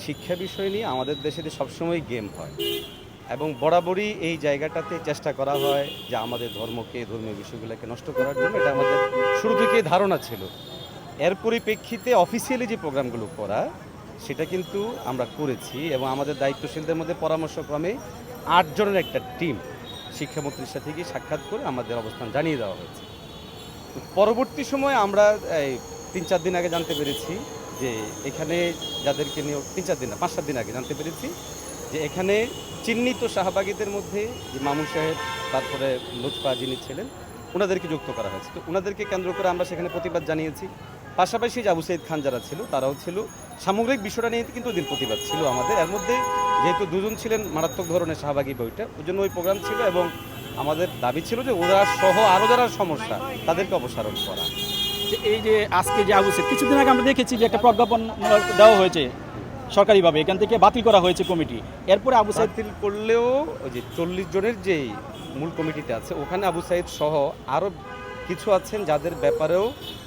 শিক্ষা বিষয় নিয়ে আমাদের দেশে সবসময় গেম হয় এবং বরাবরই এই জায়গাটাতে চেষ্টা করা হয় যে আমাদের ধর্মকে, ধর্মীয় বিষয়গুলোকে নষ্ট করার জন্য। এটা আমাদের শুরু থেকেই ধারণা ছিল। এর পরিপ্রেক্ষিতে অফিসিয়ালি যে প্রোগ্রামগুলো করা সেটা কিন্তু আমরা করেছি এবং আমাদের দায়িত্বশীলদের মধ্যে পরামর্শক্রমে ৮ জনের একটা টিম শিক্ষামন্ত্রীর সাথে গিয়ে সাক্ষাৎ করে আমাদের অবস্থান জানিয়ে দেওয়া হয়েছে। তো পরবর্তী সময়ে আমরা এই ৩-৪ দিন আগে জানতে পেরেছি যে এখানে যাদেরকে নিয়ে ৩-৪ দিন না ৫-৭ দিন আগে জানতে পেরেছি যে এখানে চিহ্নিত শাহবাগীদের মধ্যে যে মামুন সাহেব, তারপরে লুৎফা যিনি ছিলেন, ওনাদেরকে যুক্ত করা হয়েছে। তো ওনাদেরকে কেন্দ্র করে আমরা সেখানে প্রতিবাদ জানিয়েছি। পাশাপাশি যে আবু সাইদ খান যারা ছিল তারাও ছিল। সামগ্রিক বিষয়টা নিয়ে কিন্তু ওই দিন প্রতিবাদ ছিল আমাদের। এর মধ্যে যেহেতু দুজন ছিলেন মারাত্মক ধরনের শাহবাগী বইটা, ওই জন্য ওই প্রোগ্রাম ছিল এবং আমাদের দাবি ছিল যে ওরা সহ আরও যারা সমস্যা তাদেরকে অপসারণ করা। যে এই যে আজকে যে আবু সাইদ, কিছুদিন আগে আমরা দেখেছি যে একটা প্রজ্ঞাপন দেওয়া হয়েছে সরকারিভাবে, এখান থেকে বাতিল করা হয়েছে কমিটি। এরপরে আবু সাইদ বাতিল করলেও ওই যে 40 জনের যেই মূল কমিটিতে আছে ওখানে আবু সাইদ সহ আরও কিছু আছেন যাদের ব্যাপারেও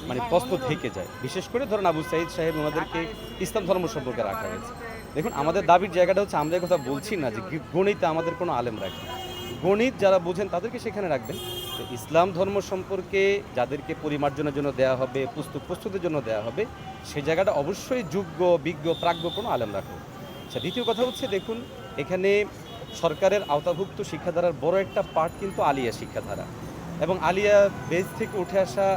মানে প্রশ্ন থেকে যায়। বিশেষ করে ধরুন আবু সাইদ সাহেব ওনাদেরকে ইসলাম ধর্ম সম্পর্কে রাখা হয়েছে। দেখুন আমাদের দাবির জায়গাটা হচ্ছে, আমরা এই কথা বলছি না যে গণিতে আমাদের কোনো আলেম রাখি, গণিত যারা বোঝেন তাদেরকে সেখানে রাখবেন। তো ইসলাম ধর্ম সম্পর্কে যাদেরকে পরিমার্জনের জন্য দেওয়া হবে, প্রস্তুতির জন্য দেওয়া হবে, সেই জায়গাটা অবশ্যই যোগ্য, বিজ্ঞ, প্রাজ্ঞ কোনো আলেম রাখবে। আচ্ছা, দ্বিতীয় কথা হচ্ছে দেখুন এখানে সরকারের আওতাভুক্ত শিক্ষাধারার বড় একটা পার্ট কিন্তু আলিয়া শিক্ষাধারা এবং আলিয়া বেজ থেকে উঠে আসা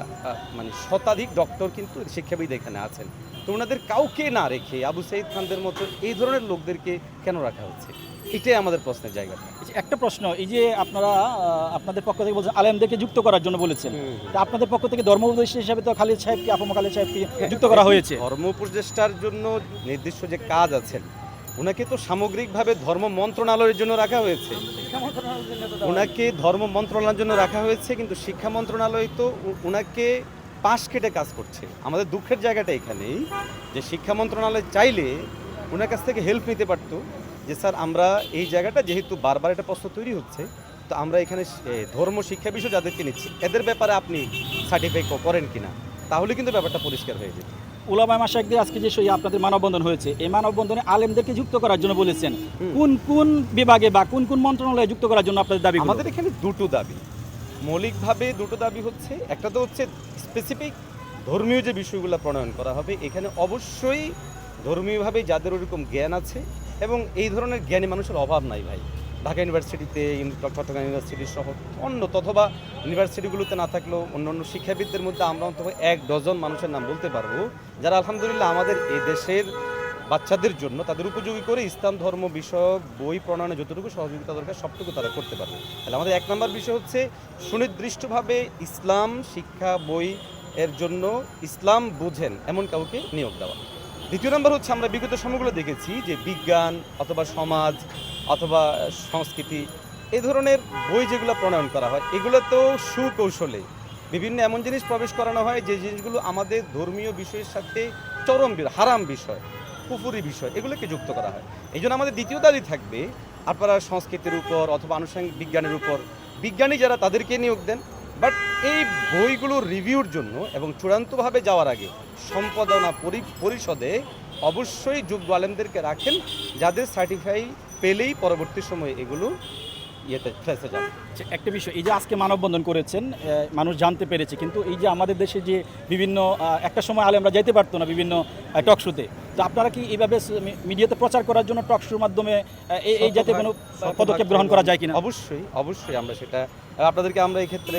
মানে শতাধিক ডক্টর কিন্তু শিক্ষাবিদ এখানে আছেন। তো ওনাদের কাউকে না রেখে আবু সাইদ খানদের মতো এই ধরনের লোকদেরকে কেন রাখা হচ্ছে, এটাই আমাদের প্রশ্নের জায়গাটা। একটা প্রশ্ন, এই যে আপনারা আপনাদের পক্ষ থেকে বলছেন আলেমদেরকে যুক্ত করার জন্য বলেছেন, তা আপনাদের পক্ষ থেকে ধর্ম উপদেষ্টা হিসাবে তো খালিদ সাহেবকে, আফম খালিদ সাহেবকে যুক্ত করা হয়েছে। ধর্ম উপদেষ্টার জন্য নির্দিষ্ট যে কাজ আছেন, ওনাকে তো সামগ্রিকভাবে ধর্ম মন্ত্রণালয়ের জন্য রাখা হয়েছে। ওনাকে ধর্ম মন্ত্রণালয়ের জন্য রাখা হয়েছে, কিন্তু শিক্ষা মন্ত্রণালয় তো ওনাকে পাশ কেটে কাজ করছে। আমাদের দুঃখের জায়গাটা এখানেই যে শিক্ষা মন্ত্রণালয় চাইলে ওনার কাছ থেকে হেল্প নিতে পারতো যে স্যার আমরা এই জায়গাটা যেহেতু বারবার একটা প্রশ্ন তৈরি হচ্ছে, তো আমরা এখানে ধর্ম শিক্ষা বিষয় যাদেরকে নিচ্ছি এদের ব্যাপারে আপনি সার্টিফাই করেন কিনা, তাহলে কিন্তু ব্যাপারটা পরিষ্কার হয়ে যেত। উলামা মাশায়েখদের আজকে যে আপনাদের মানববন্ধন হয়েছে, এই মানববন্ধনে আলেমদেরকে যুক্ত করার জন্য বলেছেন। কোন কোন বিভাগে বা কোন কোন মন্ত্রণালয়ে যুক্ত করার জন্য আপনাদের দাবি? আমাদের এখানে দুটো দাবি, মৌলিকভাবে দুটো দাবি হচ্ছে, একটা তো হচ্ছে স্পেসিফিক ধর্মীয় যে বিষয়গুলো প্রণয়ন করা হবে, এখানে অবশ্যই ধর্মীয়ভাবে যাদের ওরকম জ্ঞান আছে এবং এই ধরনের জ্ঞানী মানুষের অভাব নাই ভাই। ঢাকা ইউনিভার্সিটিতে, চট্টগ্রাম ইউনিভার্সিটি সহ অথবা ইউনিভার্সিটিগুলোতে না থাকলেও অন্যান্য শিক্ষাবিদদের মধ্যে আমরা অন্তত 1 ডজন মানুষের নাম বলতে পারবো যারা আলহামদুলিল্লাহ আমাদের এই দেশের বাচ্চাদের জন্য তাদের উপযোগী করে ইসলাম ধর্ম বিষয়ক বই প্রণয়নে যতটুকু সহযোগিতা দরকার সবটুকু তারা করতে পারবে। তাহলে আমাদের 1 নম্বর বিষয় হচ্ছে সুনির্দিষ্টভাবে ইসলাম শিক্ষা বই এর জন্য ইসলাম বুঝেন এমন কাউকে নিয়োগ দেওয়া। দ্বিতীয় নম্বর হচ্ছে, আমরা বিগত সময়গুলো দেখেছি যে বিজ্ঞান অথবা সমাজ অথবা সংস্কৃতি এই ধরনের বই যেগুলো প্রণয়ন করা হয়, এগুলো তো সুকৌশলে বিভিন্ন এমন জিনিস প্রবেশ করানো হয় যে জিনিসগুলো আমাদের ধর্মীয় বিষয়ের সাথে চরম হারাম বিষয়, কুফুরি বিষয়, এগুলোকে যুক্ত করা হয়। এই জন্য আমাদের দ্বিতীয় দাবি থাকবে, আপনারা সংস্কৃতির উপর অথবা আনুষঙ্গিক বিজ্ঞানের উপর বিজ্ঞানী যারা তাদেরকে নিয়োগ দেন, বাট এই বইগুলো রিভিউর জন্য এবং চূড়ান্তভাবে যাওয়ার আগে সম্পাদনা পরিষদে অবশ্যই যোগ্য আলেমদেরকে রাখেন, যাদের সার্টিফাই পেলেই পরবর্তী সময়ে এগুলো ইয়েতে ফেসে যাবে। একটা বিষয়, এই যে আজকে মানববন্ধন করেছেন, মানুষ জানতে পেরেছে, কিন্তু এই যে আমাদের দেশে যে বিভিন্ন একটা সময় আলেমরা যেতে পারতো না বিভিন্ন টক শোতে, তো আপনারা কি এইভাবে মিডিয়াতে প্রচার করার জন্য টক শোর মাধ্যমে এই জাতীয় কোনো পদক্ষেপ গ্রহণ করা যায় কিনা? অবশ্যই আমরা সেটা আপনাদেরকে আমরা এই ক্ষেত্রে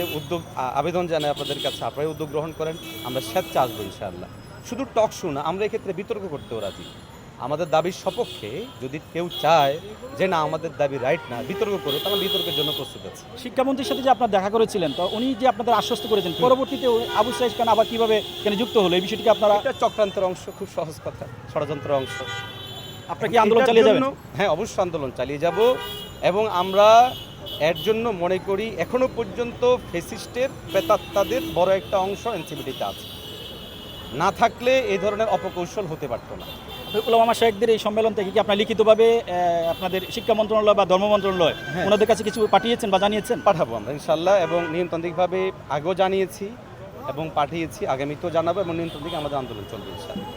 আবেদন জানাই আপনাদের কাছে, আপনারা উদ্যোগ গ্রহণ করেন, আমরা স্বেচ্ছা আসবো ইনশাআল্লাহ। শুধু টক শো না, আমরা এক্ষেত্রে বিতর্ক করতেও রাজি। আমাদের দাবির সপক্ষে যদি কেউ চায় যে না আমাদের দাবি রাইট না, বিতর্ক করে, তাহলে বিতর্কের জন্য প্রস্তুত আছে। শিক্ষামন্ত্রীর সাথে যে আপনার দেখা করেছিলেন, তো উনি যে আপনাদের আশ্বস্ত করেছেন, পরবর্তীতে আবু সাইদ খান আবার কিভাবে এখানে যুক্ত হলো, এই বিষয়টিকে আপনারা? এটা চক্রান্তের অংশ, খুব সহজ কথা, ষড়যন্ত্রের অংশ। আপনারা কি আন্দোলন চালিয়ে যাবেন? হ্যাঁ, অবশ্যই আন্দোলন চালিয়ে যাব এবং আমরা এর জন্য মনে করি এখনো পর্যন্ত ফ্যাসিস্টের প্রেতাত্মাদের বড় একটা অংশ এনসিপিটিতে আছে, না থাকলে এই ধরনের অপকৌশল হতে পারত না। উলামা মাশায়েখদের এই সম্মেলন থেকে কি আপনারা লিখিতভাবে আপনাদের শিক্ষা মন্ত্রণালয় বা ধর্ম মন্ত্রণালয় ওনাদের কাছে কিছু পাঠিয়েছেন বা জানিয়েছেন? পাঠাবো আমরা ইনশাআল্লাহ, এবং নিয়মতান্ত্রিকভাবে আগেও জানিয়েছি এবং পাঠিয়েছি, আগামীতেও জানাবো, এবং নিয়মতান্ত্রিক আমাদের আন্দোলন চলবে ইনশাআল্লাহ।